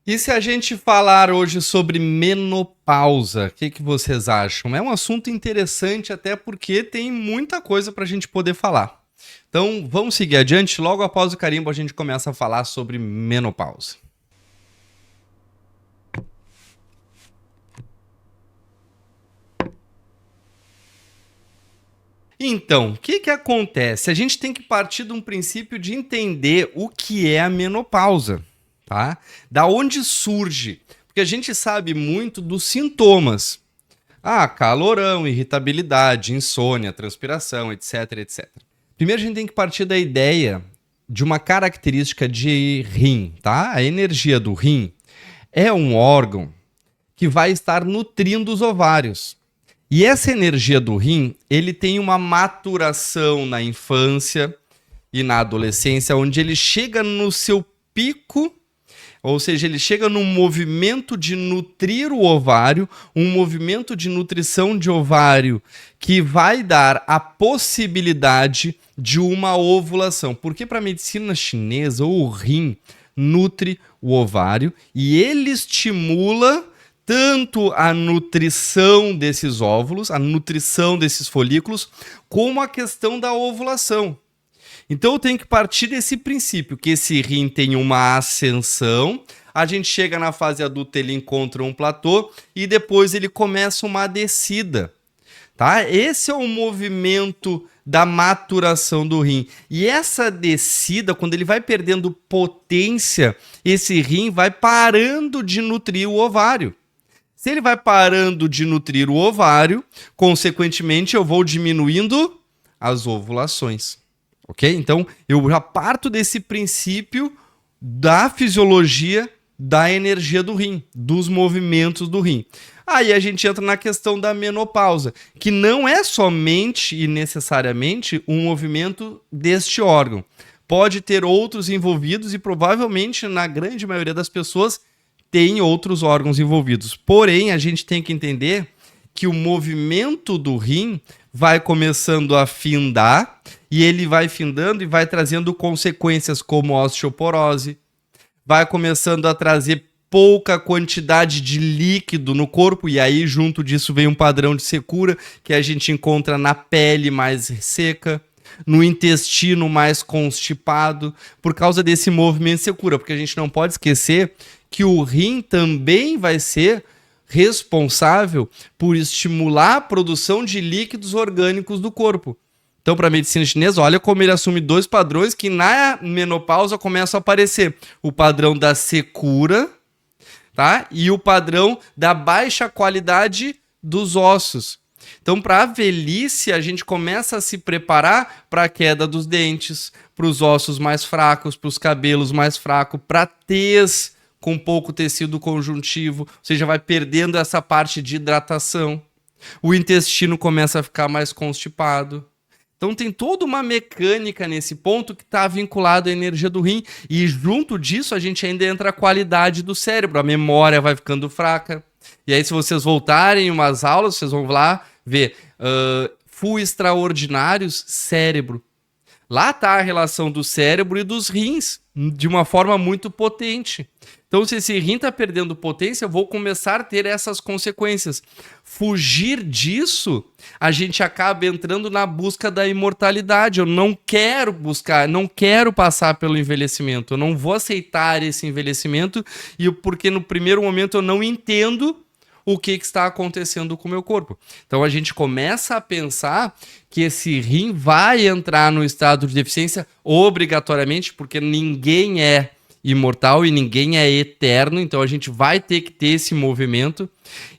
E se a gente falar hoje sobre menopausa, o que vocês acham? É um assunto interessante até porque tem muita coisa para a gente poder falar. Então vamos seguir adiante, logo após o carimbo a gente começa a falar sobre menopausa. Então, o que acontece? A gente tem que partir de um princípio de entender o que é a menopausa, tá? Da onde surge? Porque a gente sabe muito dos sintomas. Calorão, irritabilidade, insônia, transpiração, etc, etc. Primeiro a gente tem que partir da ideia de uma característica de rim, tá? A energia do rim é um órgão que vai estar nutrindo os ovários. E essa energia do rim, ele tem uma maturação na infância e na adolescência, onde ele chega no seu pico, ou seja, ele chega num movimento de nutrir o ovário, um movimento de nutrição de ovário que vai dar a possibilidade de uma ovulação. Porque para a medicina chinesa, o rim nutre o ovário e ele estimula tanto a nutrição desses óvulos, a nutrição desses folículos, como a questão da ovulação. Então eu tenho que partir desse princípio, que esse rim tem uma ascensão, a gente chega na fase adulta, ele encontra um platô e depois ele começa uma descida. Tá? Esse é o movimento da maturação do rim. E essa descida, quando ele vai perdendo potência, esse rim vai parando de nutrir o ovário. Se ele vai parando de nutrir o ovário, consequentemente eu vou diminuindo as ovulações. Ok? Então eu já parto desse princípio da fisiologia da energia do rim, dos movimentos do rim. Aí a gente entra na questão da menopausa, que não é somente e necessariamente um movimento deste órgão. Pode ter outros envolvidos e provavelmente, na grande maioria das pessoas, tem outros órgãos envolvidos. Porém, a gente tem que entender que o movimento do rim vai começando a findar e ele vai findando e vai trazendo consequências como osteoporose, vai começando a trazer pouca quantidade de líquido no corpo e aí junto disso vem um padrão de secura que a gente encontra na pele mais seca, no intestino mais constipado, por causa desse movimento de secura, porque a gente não pode esquecer que o rim também vai ser responsável por estimular a produção de líquidos orgânicos do corpo. Então, para a medicina chinesa, olha como ele assume dois padrões que na menopausa começam a aparecer. O padrão da secura, tá? E o padrão da baixa qualidade dos ossos. Então, para a velhice, a gente começa a se preparar para a queda dos dentes, para os ossos mais fracos, para os cabelos mais fracos, para a tez com pouco tecido conjuntivo, ou seja, vai perdendo essa parte de hidratação. O intestino começa a ficar mais constipado. Então tem toda uma mecânica nesse ponto que está vinculado à energia do rim e junto disso a gente ainda entra a qualidade do cérebro, a memória vai ficando fraca. E aí se vocês voltarem em umas aulas, vocês vão lá ver Full Extraordinários, cérebro. Lá está a relação do cérebro e dos rins, de uma forma muito potente. Então, se esse rim está perdendo potência, eu vou começar a ter essas consequências. Fugir disso, a gente acaba entrando na busca da imortalidade. Eu não quero buscar, não quero passar pelo envelhecimento. Eu não vou aceitar esse envelhecimento, porque no primeiro momento eu não entendo o que está acontecendo com o meu corpo. Então a gente começa a pensar que esse rim vai entrar no estado de deficiência obrigatoriamente, porque ninguém é imortal e ninguém é eterno, então a gente vai ter que ter esse movimento.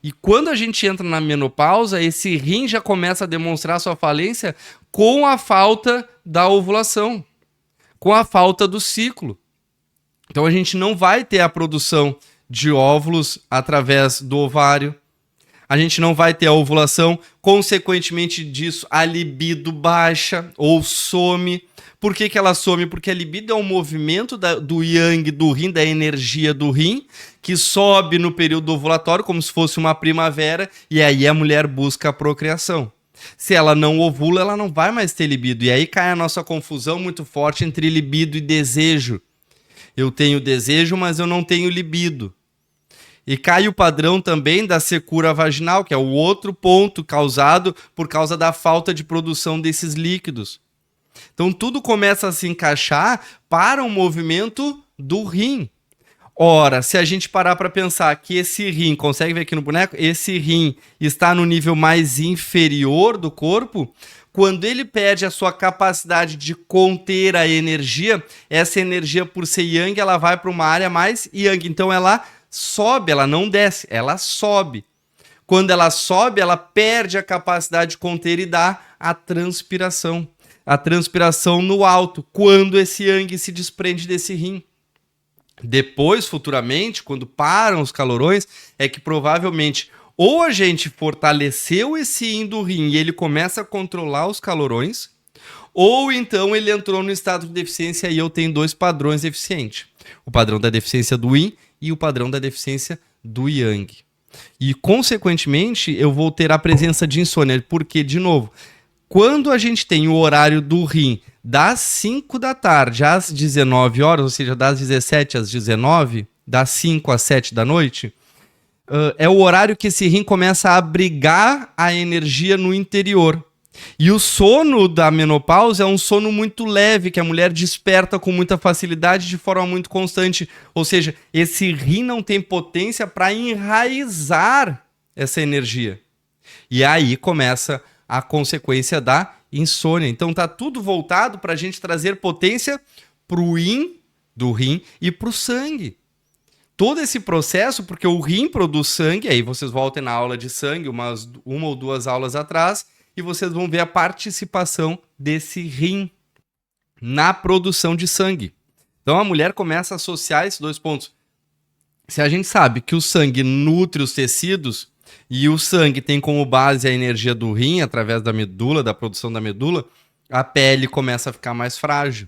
E quando a gente entra na menopausa, esse rim já começa a demonstrar sua falência com a falta da ovulação, com a falta do ciclo. Então a gente não vai ter a produção de óvulos através do ovário. A gente não vai ter a ovulação, consequentemente disso, a libido baixa ou some. Por que ela some? Porque a libido é um movimento do yang, do rim, da energia do rim, que sobe no período ovulatório como se fosse uma primavera, e aí a mulher busca a procriação. Se ela não ovula, ela não vai mais ter libido. E aí cai a nossa confusão muito forte entre libido e desejo. Eu tenho desejo, mas eu não tenho libido. E cai o padrão também da secura vaginal, que é o outro ponto causado por causa da falta de produção desses líquidos. Então tudo começa a se encaixar para um movimento do rim. Ora, se a gente parar para pensar que esse rim, consegue ver aqui no boneco? Esse rim está no nível mais inferior do corpo. Quando ele perde a sua capacidade de conter a energia, essa energia, por ser yang, ela vai para uma área mais yang. Então ela sobe, ela não desce, ela sobe. Quando ela sobe, ela perde a capacidade de conter e dá a transpiração. A transpiração no alto, quando esse yang se desprende desse rim. Depois, futuramente, quando param os calorões, é que provavelmente ou a gente fortaleceu esse yin do rim e ele começa a controlar os calorões, ou então ele entrou no estado de deficiência e eu tenho dois padrões deficientes. O padrão da deficiência do yin e o padrão da deficiência do yang. E, consequentemente, eu vou ter a presença de insônia, porque, de novo, quando a gente tem o horário do rim das 5 da tarde às 19 horas, ou seja, das 17 às 19, das 5 às 7 da noite, é o horário que esse rim começa a abrigar a energia no interior. E o sono da menopausa é um sono muito leve, que a mulher desperta com muita facilidade de forma muito constante. Ou seja, esse rim não tem potência para enraizar essa energia. E aí começa a consequência da insônia. Então tá tudo voltado para a gente trazer potência para o yin do rim e para o sangue. Todo esse processo, porque o rim produz sangue, aí vocês voltem na aula de sangue, uma ou duas aulas atrás, e vocês vão ver a participação desse rim na produção de sangue. Então a mulher começa a associar esses dois pontos. Se a gente sabe que o sangue nutre os tecidos, e o sangue tem como base a energia do rim, através da medula, da produção da medula, a pele começa a ficar mais frágil.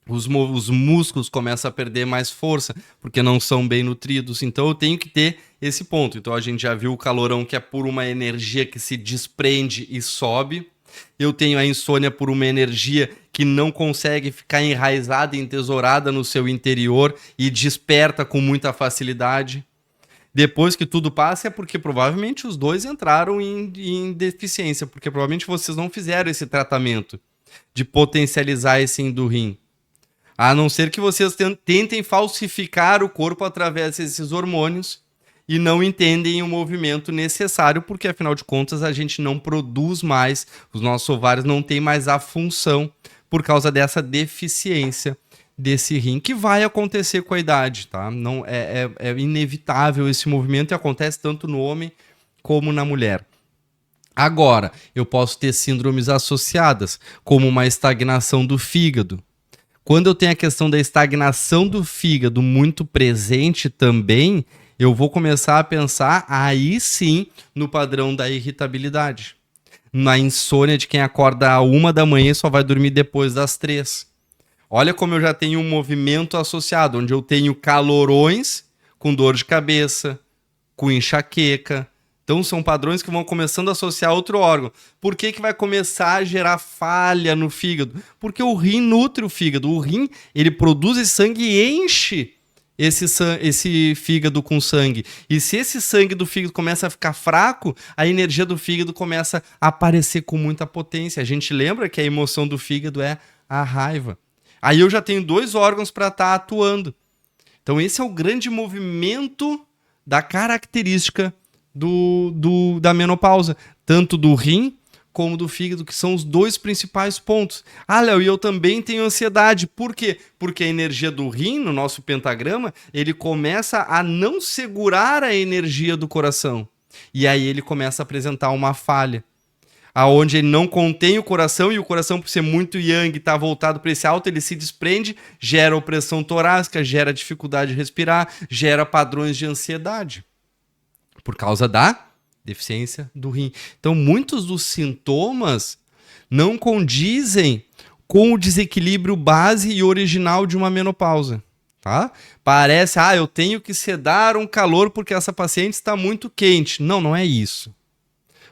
Os músculos começam a perder mais força, porque não são bem nutridos. Então eu tenho que ter esse ponto. Então a gente já viu o calorão, que é por uma energia que se desprende e sobe. Eu tenho a insônia por uma energia que não consegue ficar enraizada e entesourada no seu interior e desperta com muita facilidade. Depois que tudo passa, é porque provavelmente os dois entraram em deficiência, porque provavelmente vocês não fizeram esse tratamento de potencializar esse yin do rim. A não ser que vocês tentem falsificar o corpo através desses hormônios e não entendem o movimento necessário, porque afinal de contas a gente não produz mais, os nossos ovários não têm mais a função por causa dessa deficiência desse rim, que vai acontecer com a idade, tá? Não, é inevitável esse movimento e acontece tanto no homem como na mulher. Agora, eu posso ter síndromes associadas, como uma estagnação do fígado. Quando eu tenho a questão da estagnação do fígado muito presente também, eu vou começar a pensar aí sim no padrão da irritabilidade. Na insônia de quem acorda à 1 da manhã e só vai dormir depois das 3. Olha como eu já tenho um movimento associado, onde eu tenho calorões com dor de cabeça, com enxaqueca. Então são padrões que vão começando a associar a outro órgão. Por que vai começar a gerar falha no fígado? Porque o rim nutre o fígado. O rim, ele produz esse sangue e enche esse fígado com sangue. E se esse sangue do fígado começa a ficar fraco, a energia do fígado começa a aparecer com muita potência. A gente lembra que a emoção do fígado é a raiva. Aí eu já tenho dois órgãos para estar atuando. Então esse é o grande movimento da característica da menopausa, tanto do rim como do fígado, que são os dois principais pontos. Ah, Léo, e eu também tenho ansiedade. Por quê? Porque a energia do rim, no nosso pentagrama, ele começa a não segurar a energia do coração. E aí ele começa a apresentar uma falha, aonde ele não contém o coração, e o coração, por ser muito yang, está voltado para esse alto, ele se desprende, gera opressão torácica, gera dificuldade de respirar, gera padrões de ansiedade, por causa da deficiência do rim. Então, muitos dos sintomas não condizem com o desequilíbrio base e original de uma menopausa. Tá? Parece, eu tenho que sedar um calor porque essa paciente está muito quente. Não, não é isso.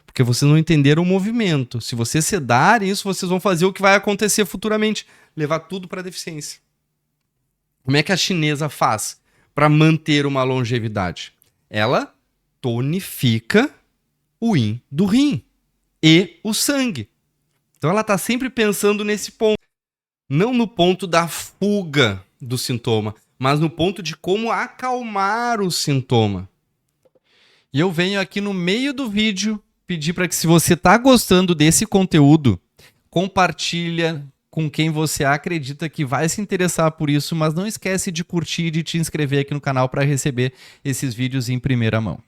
Porque vocês não entenderam o movimento. Se vocês sedarem isso, vocês vão fazer o que vai acontecer futuramente. Levar tudo para a deficiência. Como é que a chinesa faz para manter uma longevidade? Ela tonifica o yin do rim e o sangue. Então ela está sempre pensando nesse ponto. Não no ponto da fuga do sintoma, mas no ponto de como acalmar o sintoma. E eu venho aqui no meio do vídeo pedir para que, se você está gostando desse conteúdo, compartilha com quem você acredita que vai se interessar por isso, mas não esquece de curtir e de te inscrever aqui no canal para receber esses vídeos em primeira mão.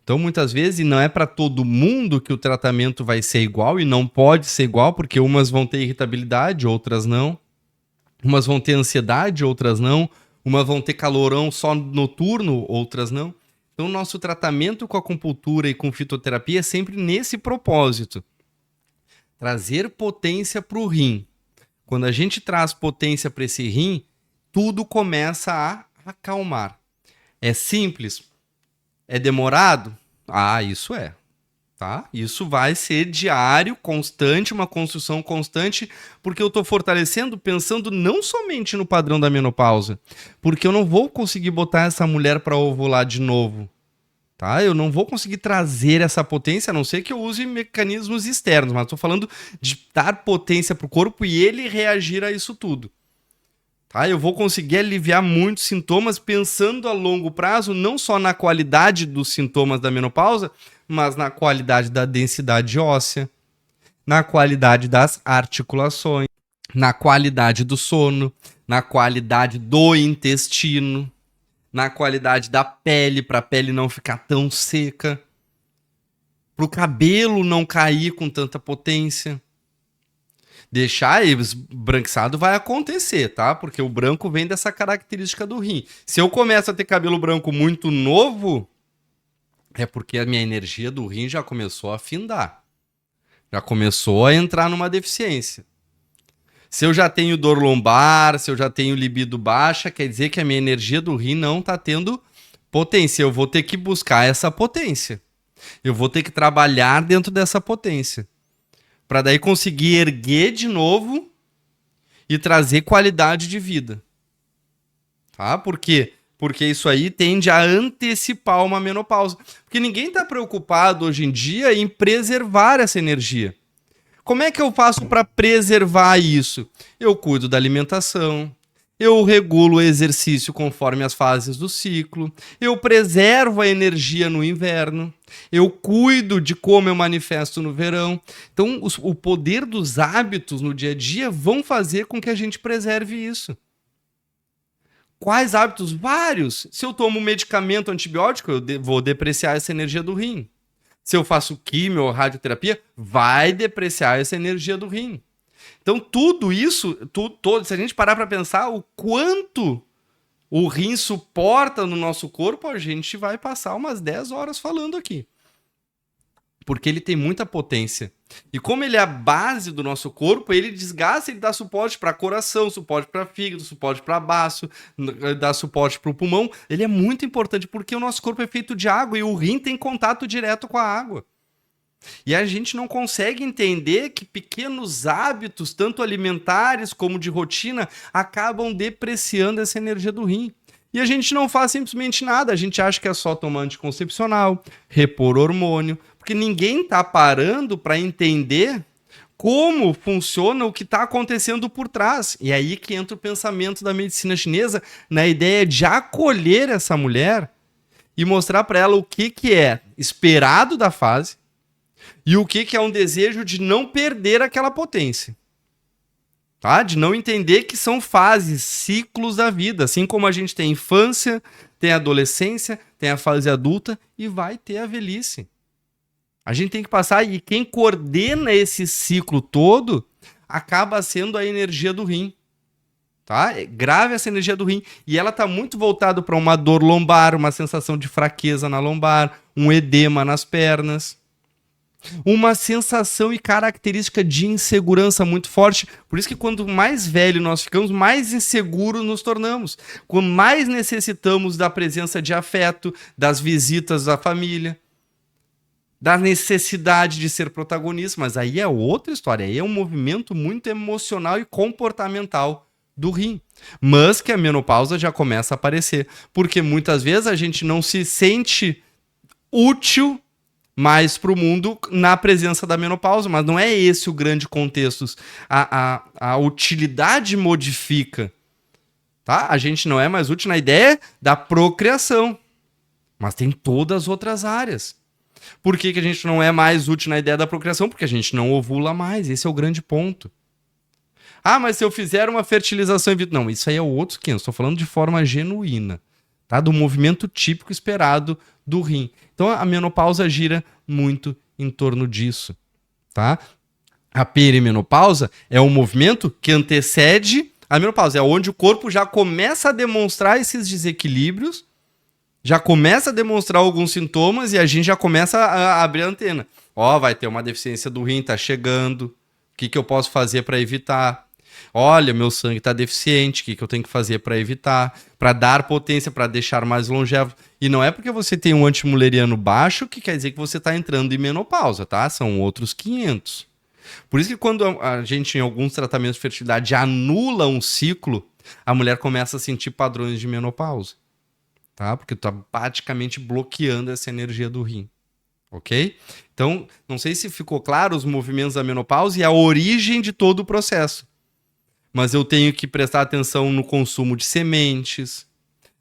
Então, muitas vezes, não é para todo mundo que o tratamento vai ser igual, e não pode ser igual, porque umas vão ter irritabilidade, outras não. Umas vão ter ansiedade, outras não. Umas vão ter calorão só noturno, outras não. Então, o nosso tratamento com acupuntura e com fitoterapia é sempre nesse propósito. Trazer potência para o rim. Quando a gente traz potência para esse rim, tudo começa a acalmar. É simples? É demorado? Ah, isso é. Tá? Isso vai ser diário, constante, uma construção constante, porque eu estou fortalecendo pensando não somente no padrão da menopausa, porque eu não vou conseguir botar essa mulher para ovular de novo. Tá? Eu não vou conseguir trazer essa potência, a não ser que eu use mecanismos externos, mas estou falando de dar potência para o corpo e ele reagir a isso tudo. Tá? Eu vou conseguir aliviar muitos sintomas pensando a longo prazo, não só na qualidade dos sintomas da menopausa, mas na qualidade da densidade óssea, na qualidade das articulações, na qualidade do sono, na qualidade do intestino, na qualidade da pele, para a pele não ficar tão seca, para o cabelo não cair com tanta potência. Deixar esbranquiçado vai acontecer, tá? Porque o branco vem dessa característica do rim. Se eu começo a ter cabelo branco muito novo, é porque a minha energia do rim já começou a afindar. Já começou a entrar numa deficiência. Se eu já tenho dor lombar, se eu já tenho libido baixa, quer dizer que a minha energia do rim não está tendo potência. Eu vou ter que buscar essa potência. Eu vou ter que trabalhar dentro dessa potência. Para daí conseguir erguer de novo e trazer qualidade de vida. Tá? Por quê? Porque isso aí tende a antecipar uma menopausa. Porque ninguém está preocupado hoje em dia em preservar essa energia. Como é que eu faço para preservar isso? Eu cuido da alimentação, eu regulo o exercício conforme as fases do ciclo, eu preservo a energia no inverno, eu cuido de como eu manifesto no verão. Então, o poder dos hábitos no dia a dia vão fazer com que a gente preserve isso. Quais hábitos? Vários. Se eu tomo um medicamento antibiótico, eu vou depreciar essa energia do rim. Se eu faço quimio ou radioterapia, vai depreciar essa energia do rim. Então, tudo isso, se a gente parar para pensar o quanto o rim suporta no nosso corpo, a gente vai passar umas 10 horas falando aqui. Porque ele tem muita potência. E como ele é a base do nosso corpo, ele desgasta, ele dá suporte para coração, suporte para fígado, suporte para baço, dá suporte para o pulmão. Ele é muito importante porque o nosso corpo é feito de água e o rim tem contato direto com a água. E a gente não consegue entender que pequenos hábitos, tanto alimentares como de rotina, acabam depreciando essa energia do rim. E a gente não faz simplesmente nada, a gente acha que é só tomar anticoncepcional, repor hormônio, porque ninguém está parando para entender como funciona o que está acontecendo por trás. E é aí que entra o pensamento da medicina chinesa na ideia de acolher essa mulher e mostrar para ela o que é esperado da fase e o que é um desejo de não perder aquela potência. Tá? De não entender que são fases, ciclos da vida. Assim como a gente tem infância, tem a adolescência, tem a fase adulta e vai ter a velhice. A gente tem que passar, e quem coordena esse ciclo todo acaba sendo a energia do rim. Tá? Grave essa energia do rim. E ela está muito voltada para uma dor lombar, uma sensação de fraqueza na lombar, um edema nas pernas. Uma sensação e característica de insegurança muito forte. Por isso que quanto mais velho nós ficamos, mais inseguros nos tornamos. Quanto mais necessitamos da presença de afeto, das visitas da família, da necessidade de ser protagonista. Mas aí é outra história. Aí é um movimento muito emocional e comportamental do rim. Mas que a menopausa já começa a aparecer. Porque muitas vezes a gente não se sente útil mais para o mundo na presença da menopausa, mas não é esse o grande contexto. A utilidade modifica, tá? A gente não é mais útil na ideia da procriação, mas tem todas as outras áreas. Por que a gente não é mais útil na ideia da procriação? Porque a gente não ovula mais, esse é o grande ponto. Ah, mas se eu fizer uma fertilização in vitro... Não, isso aí é outro 500, estou falando de forma genuína, tá? Do movimento típico esperado do rim. Então a menopausa gira muito em torno disso, tá? A perimenopausa é um movimento que antecede a menopausa, é onde o corpo já começa a demonstrar esses desequilíbrios, já começa a demonstrar alguns sintomas e a gente já começa a abrir a antena. Ó, vai ter uma deficiência do rim, tá chegando, o que eu posso fazer para evitar? Olha, meu sangue está deficiente, o que eu tenho que fazer para evitar? Para dar potência, para deixar mais longevo. E não é porque você tem um antimuleriano baixo que quer dizer que você está entrando em menopausa, tá? São outros 500. Por isso que quando a gente, em alguns tratamentos de fertilidade, anula um ciclo, a mulher começa a sentir padrões de menopausa, tá? Porque tu tá praticamente bloqueando essa energia do rim, ok? Então, não sei se ficou claro os movimentos da menopausa e a origem de todo o processo. Mas eu tenho que prestar atenção no consumo de sementes,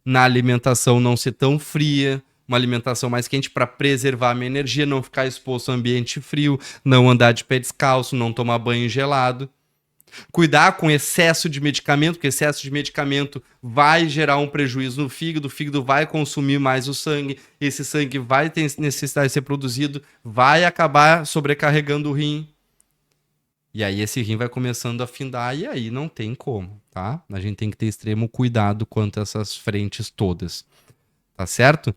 na alimentação não ser tão fria, uma alimentação mais quente para preservar a minha energia, não ficar exposto ao ambiente frio, não andar de pé descalço, não tomar banho gelado. Cuidar com excesso de medicamento, porque excesso de medicamento vai gerar um prejuízo no fígado, o fígado vai consumir mais o sangue, esse sangue vai ter necessidade de ser produzido, vai acabar sobrecarregando o rim. E aí esse rim vai começando a afindar e aí não tem como, tá? A gente tem que ter extremo cuidado quanto a essas frentes todas, tá certo?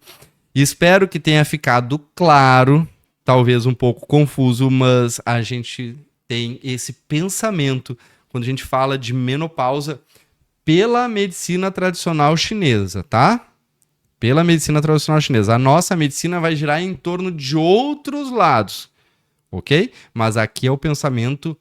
E espero que tenha ficado claro, talvez um pouco confuso, mas a gente tem esse pensamento quando a gente fala de menopausa pela medicina tradicional chinesa, tá? Pela medicina tradicional chinesa. A nossa medicina vai girar em torno de outros lados, ok? Mas aqui é o pensamento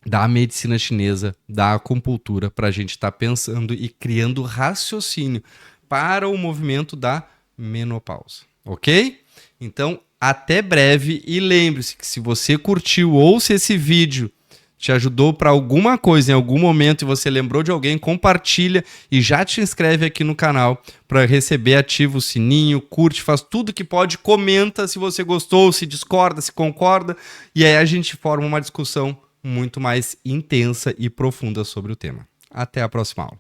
da medicina chinesa, da acupuntura, para a gente estar pensando e criando raciocínio para o movimento da menopausa, ok? Então, até breve e lembre-se que se você curtiu ou se esse vídeo te ajudou para alguma coisa em algum momento e você lembrou de alguém, compartilha e já te inscreve aqui no canal para receber, ativa o sininho, curte, faz tudo que pode, comenta se você gostou, se discorda, se concorda e aí a gente forma uma discussão muito mais intensa e profunda sobre o tema. Até a próxima aula.